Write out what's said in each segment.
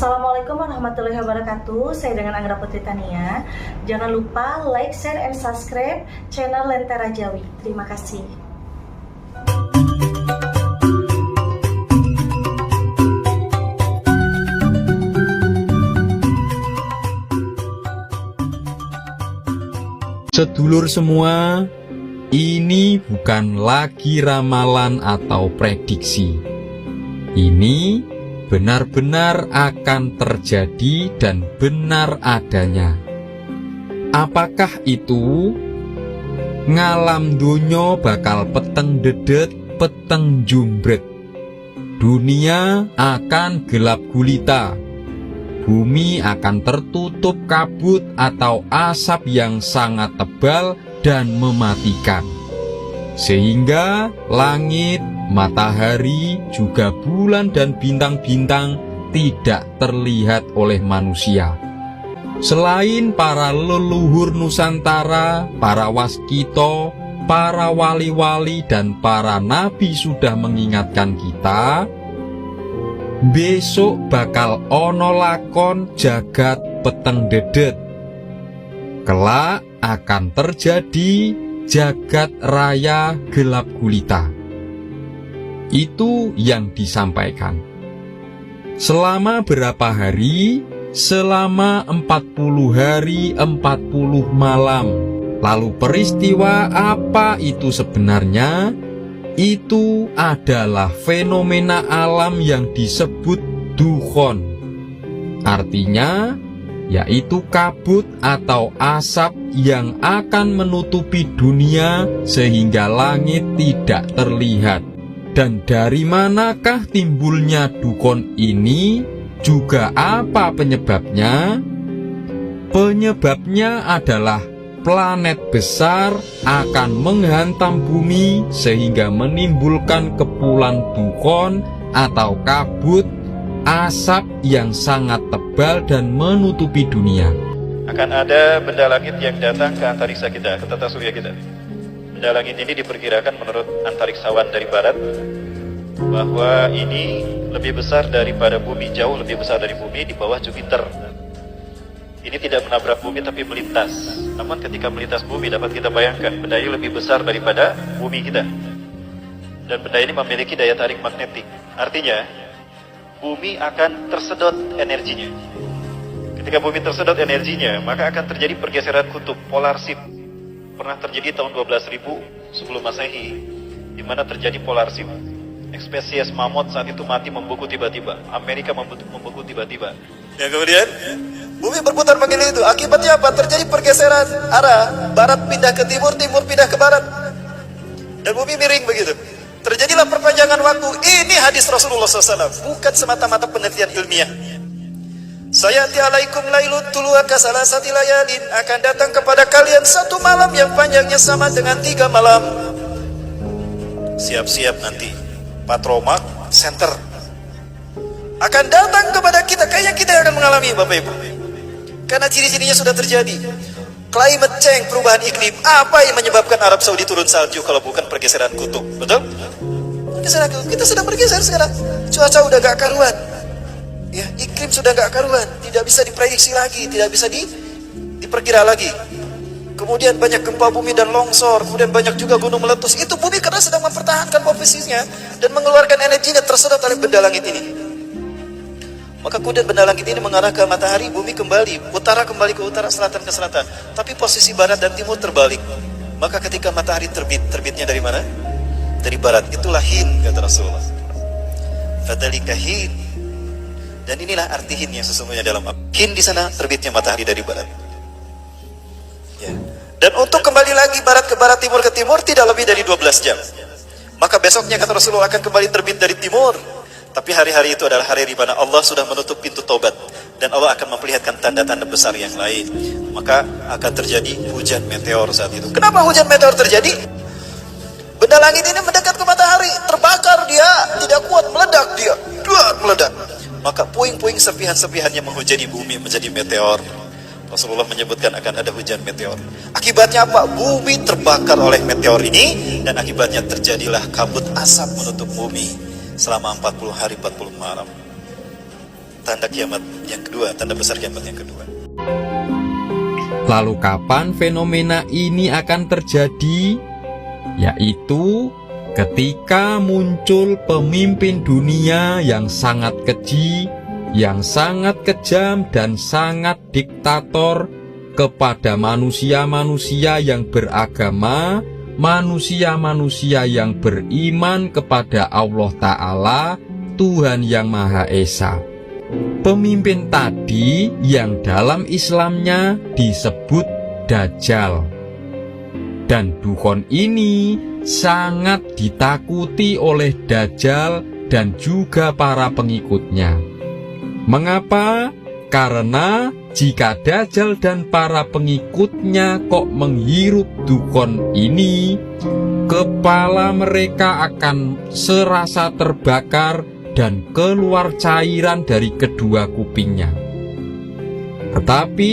Assalamualaikum warahmatullahi wabarakatuh. Saya dengan Anggra Putri Tania. Jangan lupa like, share, and subscribe channel Lentera Jawi. Terima kasih. Sedulur semua, ini bukan lagi ramalan atau prediksi. Ini benar-benar akan terjadi dan benar adanya. Apakah itu? Ngalam dunyo bakal peteng dedet, peteng jumbret. Dunia akan gelap gulita. Bumi akan tertutup kabut atau asap yang sangat tebal dan mematikan. Sehingga langit, matahari, juga bulan dan bintang-bintang tidak terlihat oleh manusia. Selain para leluhur Nusantara, para waskito, para wali-wali dan para nabi sudah mengingatkan kita, besok bakal ono lakon jagat peteng dedet. Kelak akan terjadi jagat raya gelap gulita. Itu yang disampaikan. Selama berapa hari? Selama 40 hari 40 malam. Lalu peristiwa apa itu sebenarnya? Itu adalah fenomena alam yang disebut dukhon. Artinya, yaitu kabut atau asap yang akan menutupi dunia sehingga langit tidak terlihat. Dan dari manakah timbulnya dukhon ini? Juga apa penyebabnya? Penyebabnya adalah planet besar akan menghantam bumi sehingga menimbulkan kepulan dukhon atau kabut asap yang sangat tebal dan menutupi dunia. Akan ada benda langit yang datang ke antariksa kita, ke tata surya kita. Benda langit ini diperkirakan menurut antariksawan dari barat bahwa ini lebih besar daripada bumi, jauh lebih besar dari bumi, di bawah Jupiter. Ini tidak menabrak bumi tapi melintas. Namun ketika melintas bumi dapat kita bayangkan benda ini lebih besar daripada bumi kita. Dan benda ini memiliki daya tarik magnetik. Artinya bumi akan tersedot energinya. Ketika bumi tersedot energinya, maka akan terjadi pergeseran kutub, polar shift. Pernah terjadi tahun 12.000 sebelum Masehi, di mana terjadi polar shift. Spesies mamut saat itu mati membeku tiba-tiba. Amerika membeku tiba-tiba. Yang kemudian bumi berputar begini itu. Akibatnya apa? Terjadi pergeseran arah. Barat pindah ke timur, timur pindah ke barat. Dan bumi miring begitu. Terjadilah perpanjangan waktu. Ini hadis Rasulullah SAW. Bukan semata-mata penelitian ilmiah. Sayati alaikum lailun tulu'a kasalasati layalin. Akan datang kepada kalian satu malam yang panjangnya sama dengan 3 malam. Siap-siap nanti Patromak Center akan datang kepada kita. Kayaknya kita akan mengalami, Bapak Ibu, karena ciri-cirinya sudah terjadi. Climate change, perubahan iklim. Apa yang menyebabkan Arab Saudi turun salju kalau bukan pergeseran kutub? Betul? Pergeseran kutub. Kita sedang bergeser sekarang. Cuaca udah gak karuan, ya, iklim sudah gak karuan. Tidak bisa diprediksi lagi, tidak bisa diperkira lagi. Kemudian banyak gempa bumi dan longsor. Kemudian banyak juga gunung meletus. Itu bumi karena sedang mempertahankan posisinya dan mengeluarkan energinya tersedot oleh benda langit ini. Maka kemudian benda langit ini mengarah ke matahari, bumi kembali, utara kembali ke utara, selatan ke selatan. Tapi posisi barat dan timur terbalik. Maka ketika matahari terbit, terbitnya dari mana? Dari barat. Itulah hin, kata Rasulullah. Fadhalika hin. Dan inilah arti hin yang sesungguhnya dalam hin di sana, terbitnya matahari dari barat. Ya. Dan untuk kembali lagi barat ke barat, timur ke timur tidak lebih dari 12 jam. Maka besoknya kata Rasulullah akan kembali terbit dari timur. Tapi hari-hari itu adalah hari di mana Allah sudah menutup pintu taubat dan Allah akan memperlihatkan tanda-tanda besar yang lain. Maka akan terjadi hujan meteor saat itu. Kenapa hujan meteor terjadi? Benda langit ini mendekat ke matahari, terbakar dia, tidak kuat, meledak dia, meledak. Maka puing-puing serpihan-serpihannya menghujani bumi menjadi meteor. Rasulullah menyebutkan akan ada hujan meteor. Akibatnya apa? Bumi terbakar oleh meteor ini, dan akibatnya terjadilah kabut asap menutup bumi selama 40 hari 40 malam. tanda kiamat yang kedua, tanda besar kiamat yang kedua. Lalu kapan fenomena ini akan terjadi? Yaitu ketika muncul pemimpin dunia yang sangat keji, yang sangat kejam dan sangat diktator kepada manusia-manusia yang beragama, manusia-manusia yang beriman kepada Allah Ta'ala, Tuhan yang Maha Esa. Pemimpin tadi yang dalam Islamnya disebut Dajjal. Dan Dukhon ini sangat ditakuti oleh Dajjal dan juga para pengikutnya. Mengapa? Karena jika Dajjal dan para pengikutnya kok menghirup Dukhon ini, kepala mereka akan serasa terbakar dan keluar cairan dari kedua kupingnya. Tetapi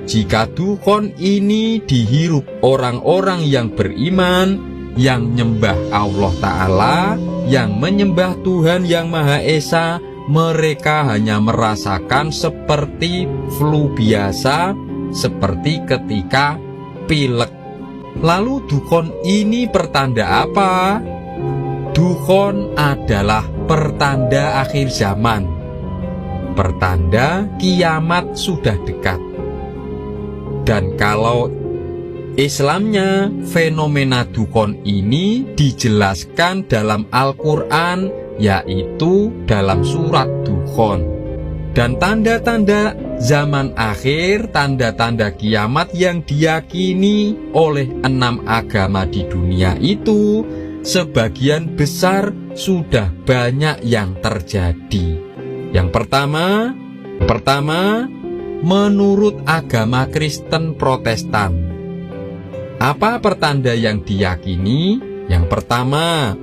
jika Dukhon ini dihirup orang-orang yang beriman, yang menyembah Allah Ta'ala, yang menyembah Tuhan yang Maha Esa, mereka hanya merasakan seperti flu biasa, seperti ketika pilek. Lalu Dukhon ini pertanda apa? Dukhon adalah pertanda akhir zaman, pertanda kiamat sudah dekat. Dan kalau Islamnya, fenomena Dukhon ini dijelaskan dalam Al-Quran, yaitu dalam surat Dukhon. Dan tanda-tanda zaman akhir, tanda-tanda kiamat yang diyakini oleh 6 agama di dunia itu, sebagian besar sudah banyak yang terjadi. Yang pertama, menurut agama Kristen Protestan. Apa pertanda yang diyakini? Yang pertama,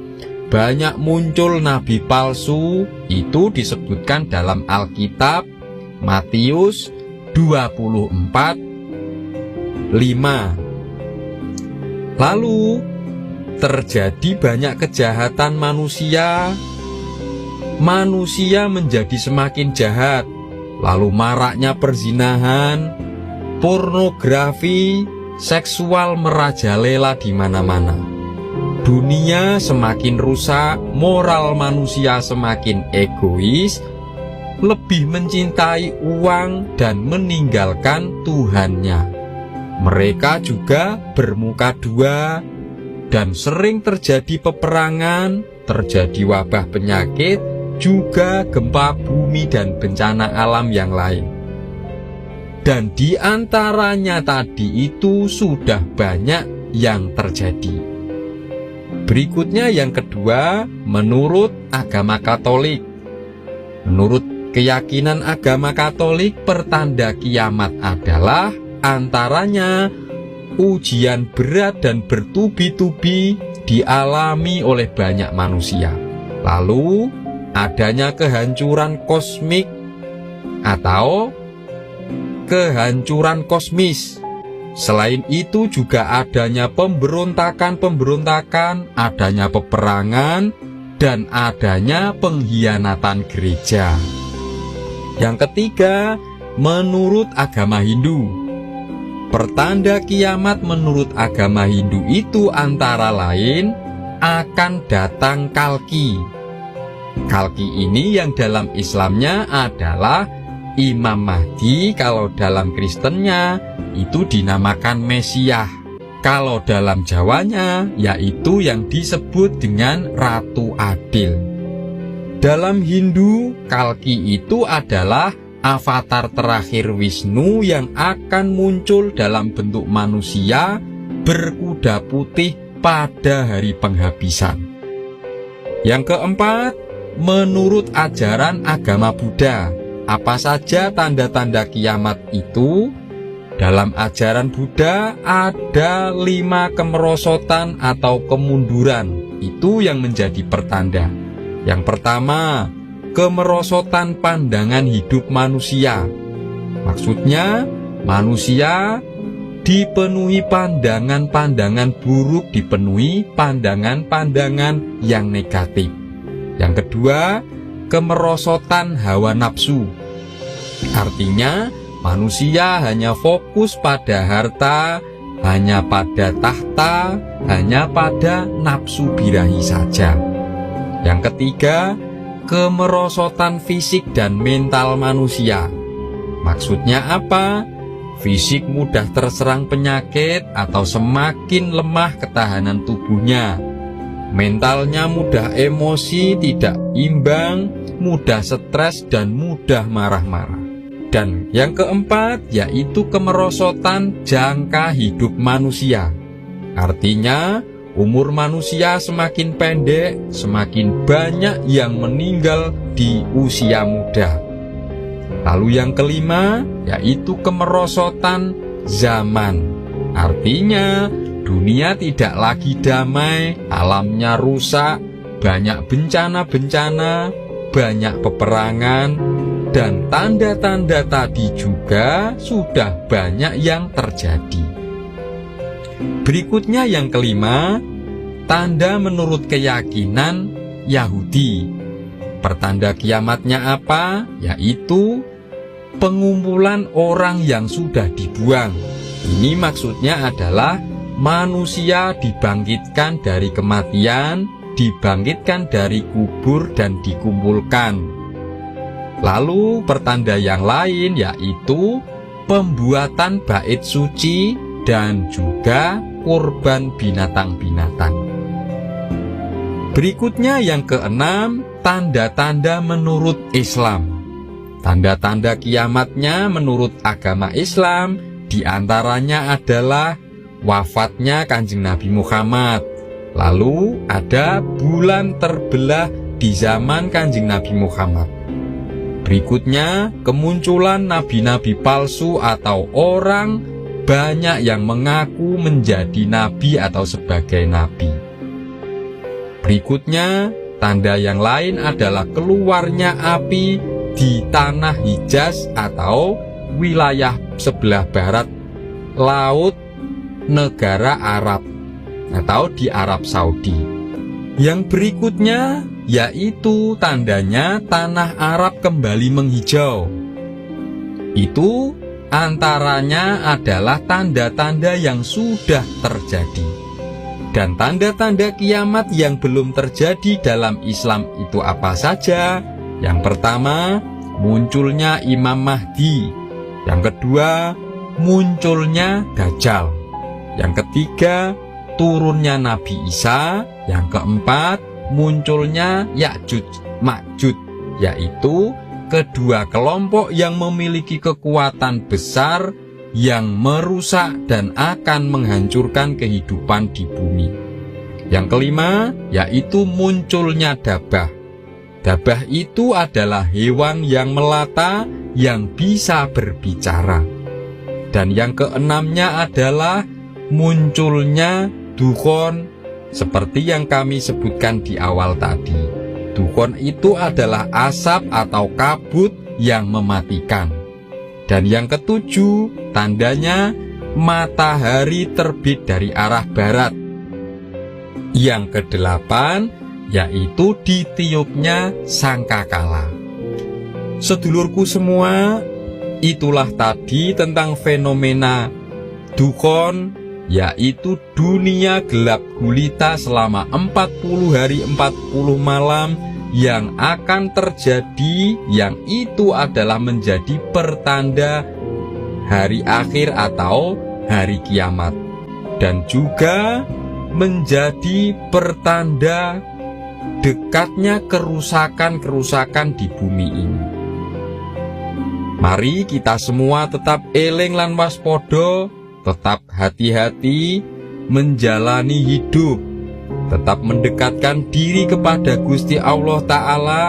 banyak muncul nabi palsu. Itu disebutkan dalam Alkitab Matius 24:5. Lalu terjadi banyak kejahatan manusia. Manusia menjadi semakin jahat. Lalu maraknya perzinahan, pornografi, seksual merajalela di mana-mana. Dunia semakin rusak, moral manusia semakin egois, lebih mencintai uang dan meninggalkan Tuhannya. Mereka juga bermuka dua dan sering terjadi peperangan, terjadi wabah penyakit, juga gempa bumi dan bencana alam yang lain. Dan di antaranya tadi itu sudah banyak yang terjadi. Berikutnya yang kedua, menurut agama Katolik. Menurut keyakinan agama Katolik, pertanda kiamat adalah antaranya ujian berat dan bertubi-tubi dialami oleh banyak manusia. Lalu adanya kehancuran kosmik atau kehancuran kosmis. Selain itu juga adanya pemberontakan-pemberontakan, adanya peperangan, dan adanya pengkhianatan gereja. Yang ketiga, menurut agama Hindu. Pertanda kiamat menurut agama Hindu itu antara lain akan datang Kalki. Kalki ini yang dalam Islamnya adalah Imam Mahdi, kalau dalam Kristennya itu dinamakan Mesias. Kalau dalam Jawanya yaitu yang disebut dengan Ratu Adil. Dalam Hindu, Kalki itu adalah avatar terakhir Wisnu yang akan muncul dalam bentuk manusia berkuda putih pada hari penghabisan. Yang keempat, menurut ajaran agama Buddha. Apa saja tanda-tanda kiamat itu? Dalam ajaran Buddha ada 5 kemerosotan atau kemunduran. Itu yang menjadi pertanda. Yang pertama, kemerosotan pandangan hidup manusia. Maksudnya, manusia dipenuhi pandangan-pandangan buruk, dipenuhi pandangan-pandangan yang negatif. Yang kedua, kemerosotan hawa nafsu. Artinya, manusia hanya fokus pada harta, hanya pada tahta, hanya pada nafsu birahi saja. Yang ketiga, kemerosotan fisik dan mental manusia. Maksudnya apa? Fisik mudah terserang penyakit atau semakin lemah ketahanan tubuhnya. Mentalnya mudah emosi, tidak imbang, mudah stres, dan mudah marah-marah. Dan yang keempat, yaitu kemerosotan jangka hidup manusia. Artinya, umur manusia semakin pendek, semakin banyak yang meninggal di usia muda. Lalu yang kelima, yaitu kemerosotan zaman. Artinya, dunia tidak lagi damai, alamnya rusak, banyak bencana-bencana, banyak peperangan, dan tanda-tanda tadi juga sudah banyak yang terjadi. Berikutnya yang kelima, tanda menurut keyakinan Yahudi. Pertanda kiamatnya apa? Yaitu pengumpulan orang yang sudah dibuang. Ini maksudnya adalah manusia dibangkitkan dari kematian, dibangkitkan dari kubur dan dikumpulkan. Lalu pertanda yang lain yaitu pembuatan bait suci dan juga kurban binatang-binatang. Berikutnya yang keenam, tanda-tanda menurut Islam. Tanda-tanda kiamatnya menurut agama Islam diantaranya adalah wafatnya Kanjeng Nabi Muhammad. Lalu ada bulan terbelah di zaman Kanjeng Nabi Muhammad. Berikutnya kemunculan nabi-nabi palsu atau orang banyak yang mengaku menjadi nabi atau sebagai nabi. Berikutnya tanda yang lain adalah keluarnya api di tanah Hijaz atau wilayah sebelah barat laut negara Arab atau di Arab Saudi. Yang berikutnya yaitu tandanya tanah Arab kembali menghijau. Itu antaranya adalah tanda-tanda yang sudah terjadi. Dan tanda-tanda kiamat yang belum terjadi dalam Islam itu apa saja? Yang pertama, munculnya Imam Mahdi. Yang kedua, munculnya Dajjal. Yang ketiga, turunnya Nabi Isa. Yang keempat, munculnya Ya'juj Ma'juj, yaitu kedua kelompok yang memiliki kekuatan besar yang merusak dan akan menghancurkan kehidupan di bumi. Yang kelima, yaitu munculnya Dabah. Dabah itu adalah hewan yang melata yang bisa berbicara. Dan yang keenamnya adalah munculnya Dukhon, seperti yang kami sebutkan di awal tadi. Dukhon itu adalah asap atau kabut yang mematikan. Dan yang ketujuh, tandanya matahari terbit dari arah barat. Yang kedelapan, yaitu ditiupnya sangkakala. Sedulurku semua, itulah tadi tentang fenomena Dukhon, yaitu dunia gelap gulita selama 40 hari 40 malam yang akan terjadi, yang itu adalah menjadi pertanda hari akhir atau hari kiamat, dan juga menjadi pertanda dekatnya kerusakan-kerusakan di bumi ini. Mari kita semua tetap eling lan waspada, tetap hati-hati menjalani hidup, tetap mendekatkan diri kepada Gusti Allah Ta'ala,